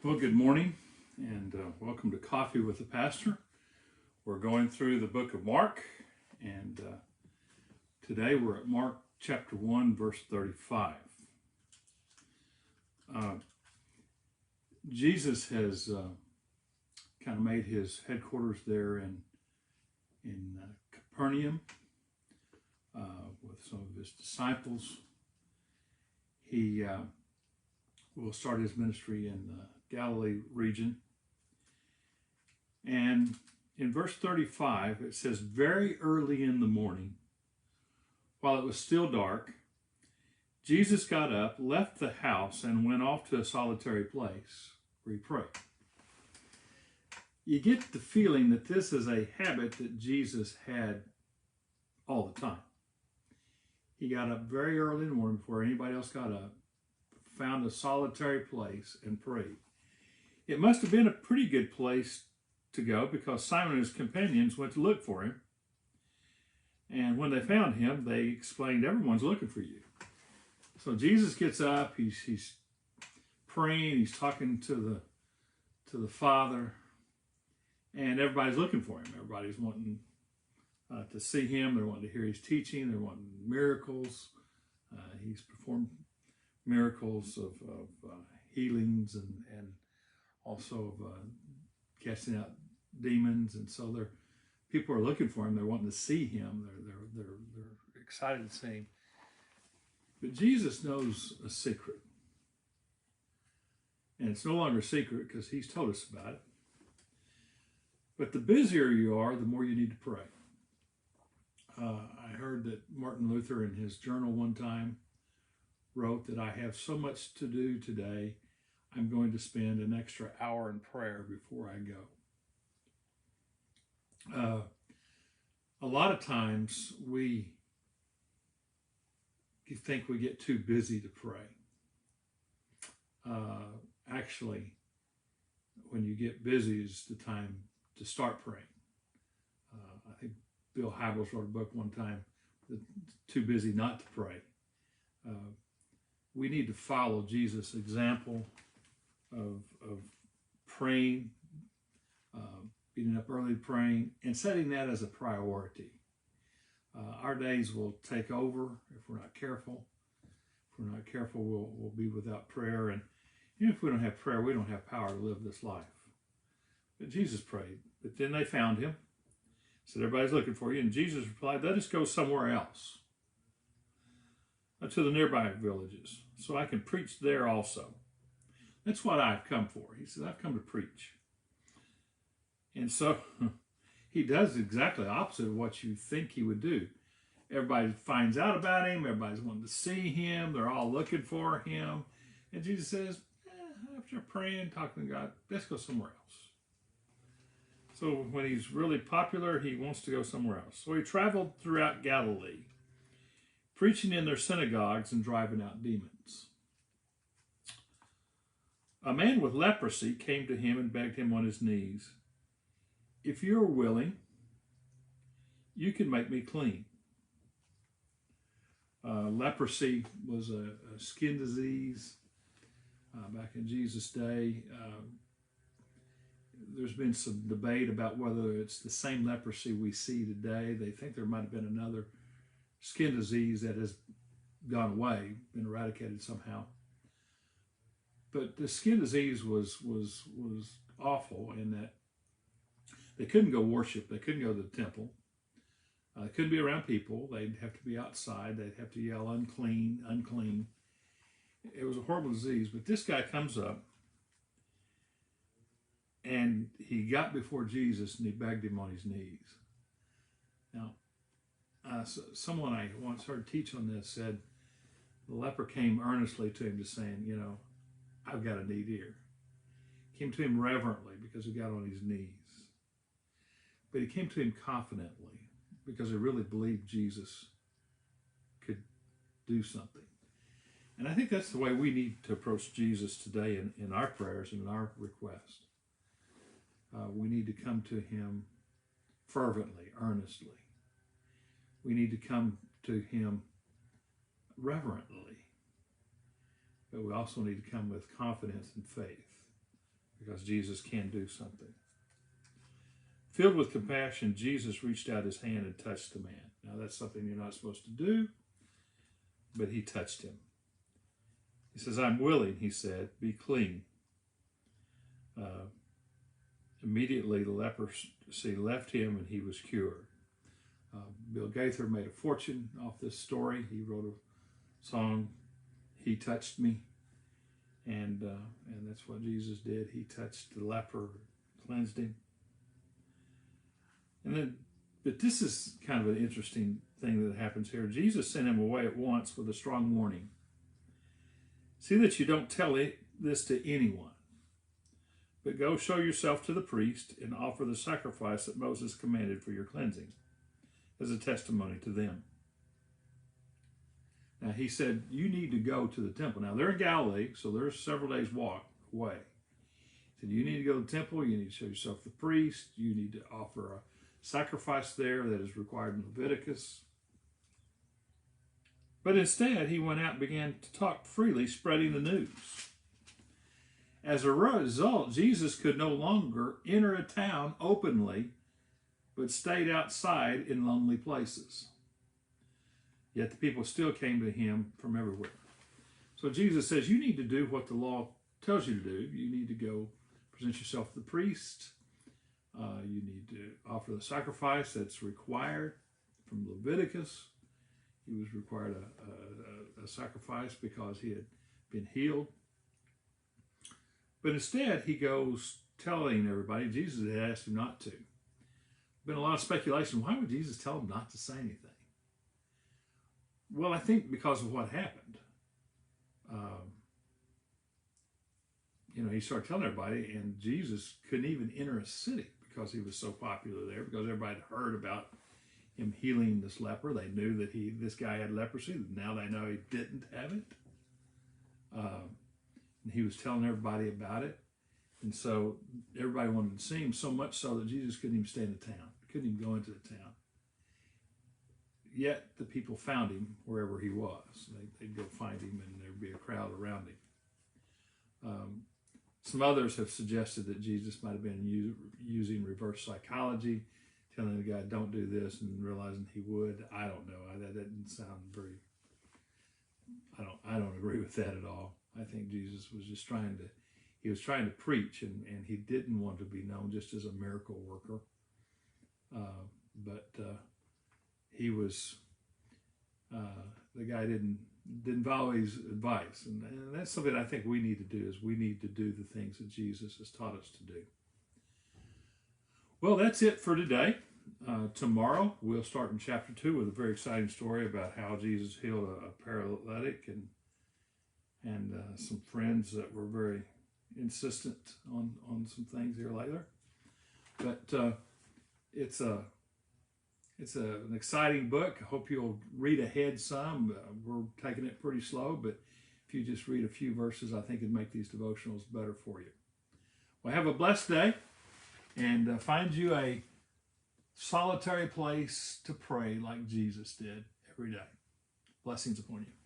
Well, good morning and welcome to Coffee with the Pastor. We're going through the book of Mark, and today we're at Mark chapter 1, verse 35. Uh, Jesus has kind of made his headquarters there in Capernaum with some of his disciples. He will start his ministry in the Galilee region. And in verse 35, it says, very early in the morning, while it was still dark, Jesus got up, left the house, and went off to a solitary place where he prayed. You get the feeling that this is a habit that Jesus had all the time. He got up very early in the morning before anybody else got up, found a solitary place, and prayed. It must have been a pretty good place to go because Simon and his companions went to look for him. And when they found him, they explained, everyone's looking for you. So Jesus gets up, he's praying, he's talking to the Father, and everybody's looking for him. Everybody's wanting to see him. They're wanting to hear his teaching. They're wanting miracles. He's performed miracles of healings and also of casting out demons. And so people are looking for him. They're wanting to see him. They're excited to see him. But Jesus knows a secret. And it's no longer a secret because he's told us about it. But the busier you are, the more you need to pray. I heard that Martin Luther in his journal one time wrote that I have so much to do today, I'm going to spend an extra hour in prayer before I go. A lot of times we think we get too busy to pray. Actually, when you get busy is the time to start praying. I think Bill Hybels wrote a book one time, Too Busy Not to Pray. We need to follow Jesus' example of praying, getting up early praying, and setting that as a priority. Our days will take over if we're not careful. If we're not careful, we'll be without prayer. And even if we don't have prayer, we don't have power to live this life. But Jesus prayed. But then they found him. Said, everybody's looking for you. And Jesus replied, let us go somewhere else, to the nearby villages, so I can preach there also. That's what I've come for. He said, I've come to preach. And so he does exactly the opposite of what you think he would do. Everybody finds out about him. Everybody's wanting to see him. They're all looking for him. And Jesus says, after praying, talking to God, let's go somewhere else. So when he's really popular, he wants to go somewhere else. So he traveled throughout Galilee, preaching in their synagogues and driving out demons. A man with leprosy came to him and begged him on his knees, if you're willing, you can make me clean. Leprosy was a skin disease back in Jesus' day. There's been some debate about whether it's the same leprosy we see today. They think there might have been another skin disease that has gone away, been eradicated somehow. But the skin disease was awful in that they couldn't go worship. They couldn't go to the temple. They couldn't be around people. They'd have to be outside. They'd have to yell, unclean, unclean. It was a horrible disease. But this guy comes up, and he got before Jesus, and he begged him on his knees. Now, someone I once heard teach on this said, the leper came earnestly to him, just saying, I've got a need here. Came to him reverently because he got on his knees. But he came to him confidently because he really believed Jesus could do something. And I think that's the way we need to approach Jesus today in our prayers and in our requests. We need to come to him fervently, earnestly. We need to come to him reverently. But we also need to come with confidence and faith. because Jesus can do something. Filled with compassion, Jesus reached out his hand and touched the man. Now, that's something you're not supposed to do, but he touched him. He says, "I'm willing," he said, "be clean." Immediately, the leprosy left him and he was cured. Bill Gaither made a fortune off this story. He wrote a song, "He Touched Me," and that's what Jesus did. He touched the leper, cleansed him. But this is kind of an interesting thing that happens here. Jesus sent him away at once with a strong warning. "See that you don't tell this to anyone, but go show yourself to the priest and offer the sacrifice that Moses commanded for your cleansing as a testimony to them." Now, he said, you need to go to the temple. Now, they're in Galilee, so they're several days' walk away. He said, you need to go to the temple. You need to show yourself to the priest. You need to offer a sacrifice there that is required in Leviticus. But instead, he went out and began to talk freely, spreading the news. As a result, Jesus could no longer enter a town openly, but stayed outside in lonely places. Yet the people still came to him from everywhere. So Jesus says, you need to do what the law tells you to do. You need to go present yourself to the priest. You need to offer the sacrifice that's required from Leviticus. He was required a sacrifice because he had been healed. But instead, he goes telling everybody, Jesus had asked him not to. Been a lot of speculation. Why would Jesus tell him not to say anything? Well, I think because of what happened. He started telling everybody, and Jesus couldn't even enter a city because he was so popular there, because everybody had heard about him healing this leper. They knew that this guy had leprosy. Now they know he didn't have it. And he was telling everybody about it. And so everybody wanted to see him, so much so that Jesus couldn't even stay in the town, couldn't even go into the town. Yet the people found him wherever he was. They'd go find him, and there'd be a crowd around him. Some others have suggested that Jesus might have been using reverse psychology, telling the guy, don't do this, and realizing he would. I don't know. That doesn't sound very, I don't agree with that at all. I think Jesus was just trying to preach, and he didn't want to be known just as a miracle worker. But he was, the guy didn't follow his advice. And that's something I think we need to do, is we need to do the things that Jesus has taught us to do. Well, that's it for today. Tomorrow, we'll start in chapter 2 with a very exciting story about how Jesus healed a paralytic and some friends that were very insistent on some things here later. But it's an exciting book. I hope you'll read ahead some. We're taking it pretty slow, but if you just read a few verses, I think it'd make these devotionals better for you. Well, have a blessed day, and find you a solitary place to pray like Jesus did every day. Blessings upon you.